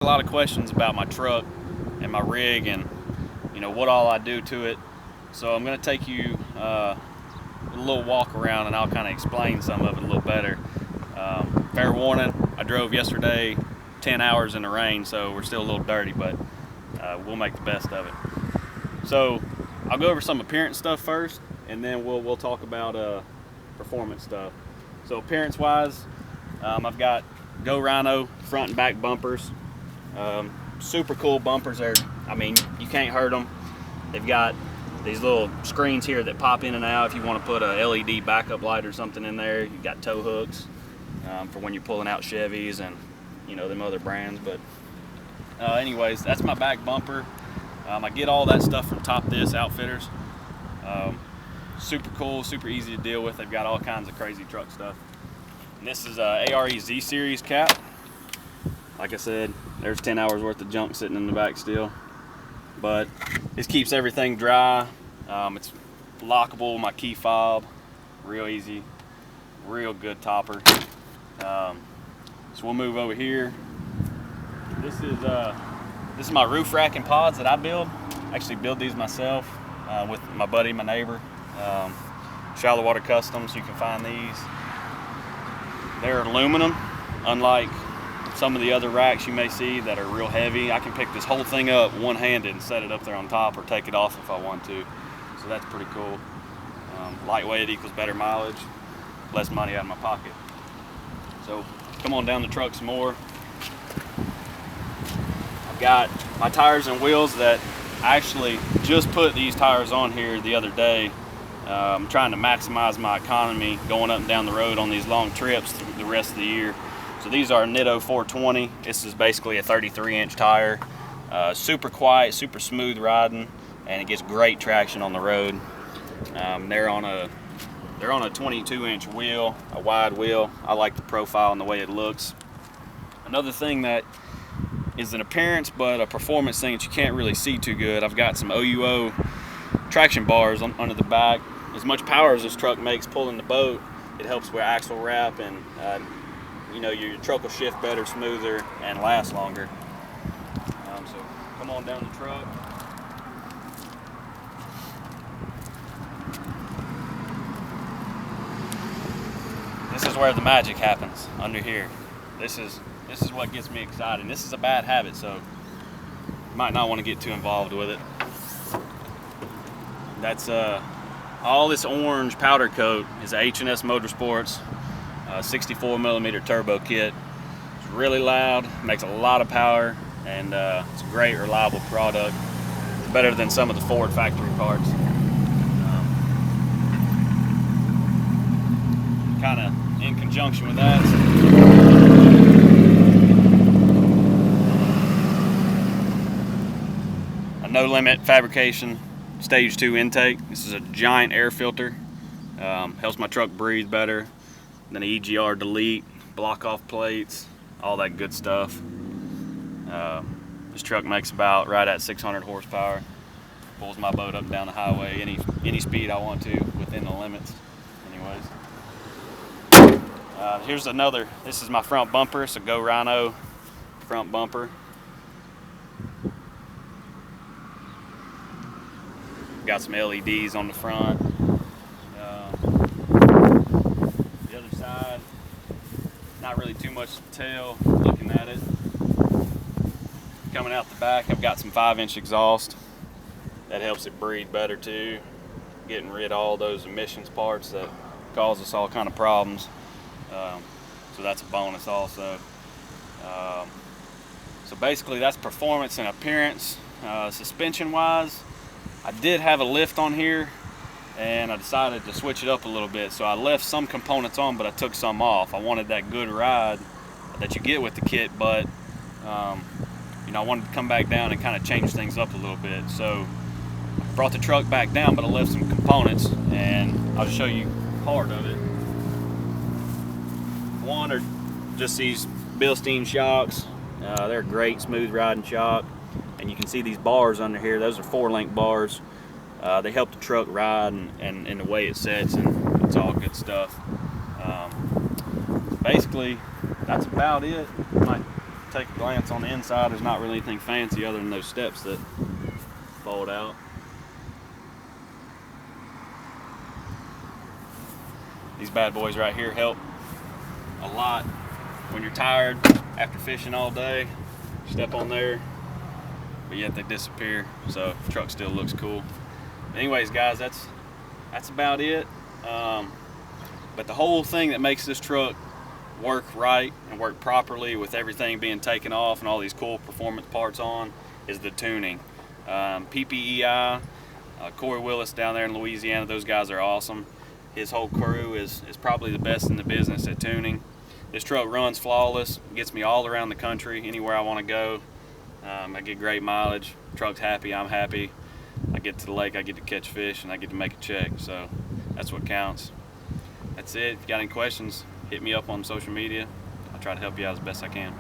A lot of questions about my truck and my rig and what all I do to it. So I'm going to take you a little walk around and I'll kind of explain some of it a little better. Fair warning, I drove yesterday 10 hours in the rain, so we're still a little dirty, but we'll make the best of it. So I'll go over some appearance stuff first, and then we'll talk about performance stuff. So appearance wise, I've got Go Rhino front and back bumpers. Super cool bumpers. You can't hurt them. They've got these little screens here that pop in and out if you want to put a LED backup light or something in there. You've got tow hooks for when you're pulling out Chevys and them other brands. But anyways, that's my back bumper. I get all that stuff from Top This Outfitters. Super cool, super easy to deal with. They've got all kinds of crazy truck stuff. And this is a ARE Z series cap. Like I said, there's 10 hours worth of junk sitting in the back still. But this keeps everything dry. It's lockable with my key fob. Real easy, real good topper. So we'll move over here. This is my roof rack and pods that I build. I actually build these myself with my buddy, my neighbor. Shallow Water Customs, you can find these. They're aluminum, unlike some of the other racks you may see that are real heavy. I can pick this whole thing up one-handed and set it up there on top, or take it off if I want to. So that's pretty cool. Lightweight equals better mileage, less money out of my pocket. So come on down the truck some more. I've got my tires and wheels that I actually just put these tires on here the other day. I'm trying to maximize my economy going up and down the road on these long trips through the rest of the year. So these are Nitto 420. This is basically a 33-inch tire. Super quiet, super smooth riding, and it gets great traction on the road. They're on a 22-inch wheel, a wide wheel. I like the profile and the way it looks. Another thing that is an appearance but a performance thing that you can't really see too good, I've got some OUO traction bars under the back. As much power as this truck makes pulling the boat, it helps with axle wrap, and your truck will shift better, smoother, and last longer. So come on down the truck. This is where the magic happens, under here. This is what gets me excited. This is a bad habit, so you might not want to get too involved with it. That's all this orange powder coat is a H&S Motorsports 64mm turbo kit. It's really loud, makes a lot of power, and it's a great, reliable product. It's better than some of the Ford factory parts. Kind of in conjunction with that, a No Limit Fabrication Stage 2 intake. This is a giant air filter. Helps my truck breathe better. Then an EGR delete, block off plates, all that good stuff. This truck makes about right at 600 horsepower. Pulls my boat up and down the highway any speed I want to within the limits. Anyways, here's another. This is my front bumper. It's a Go Rhino front bumper. Got some LEDs on the front. The other side, not really too much to tell looking at it. Coming out the back, I've got some 5-inch exhaust. That helps it breathe better too. Getting rid of all those emissions parts that cause us all kind of problems. So that's a bonus also. So basically that's performance and appearance. Suspension wise, I did have a lift on here, and I decided to switch it up a little bit. So I left some components on, but I took some off. I wanted that good ride that you get with the kit, but I wanted to come back down and kind of change things up a little bit. So I brought the truck back down, but I left some components, and I'll show you part of it. One are just these Bilstein shocks. They're a great smooth riding shock. And you can see these bars under here. Those are 4-link bars. They help the truck ride and the way it sets, and it's all good stuff. Basically, that's about it. take a glance on the inside, there's not really anything fancy other than those steps that fold out. These bad boys right here help a lot when you're tired after fishing all day. Step on there, but yet they disappear, so the truck still looks cool. Anyways, guys, that's about it. But the whole thing that makes this truck work right and work properly with everything being taken off and all these cool performance parts on is the tuning. PPEI, Corey Willis down there in Louisiana, those guys are awesome. His whole crew is probably the best in the business at tuning. This truck runs flawless, gets me all around the country, anywhere I want to go. I get great mileage, truck's happy, I'm happy. I get to the lake, I get to catch fish, and I get to make a check, so that's what counts. That's it. If you got any questions, hit me up on social media. I'll try to help you out as best I can.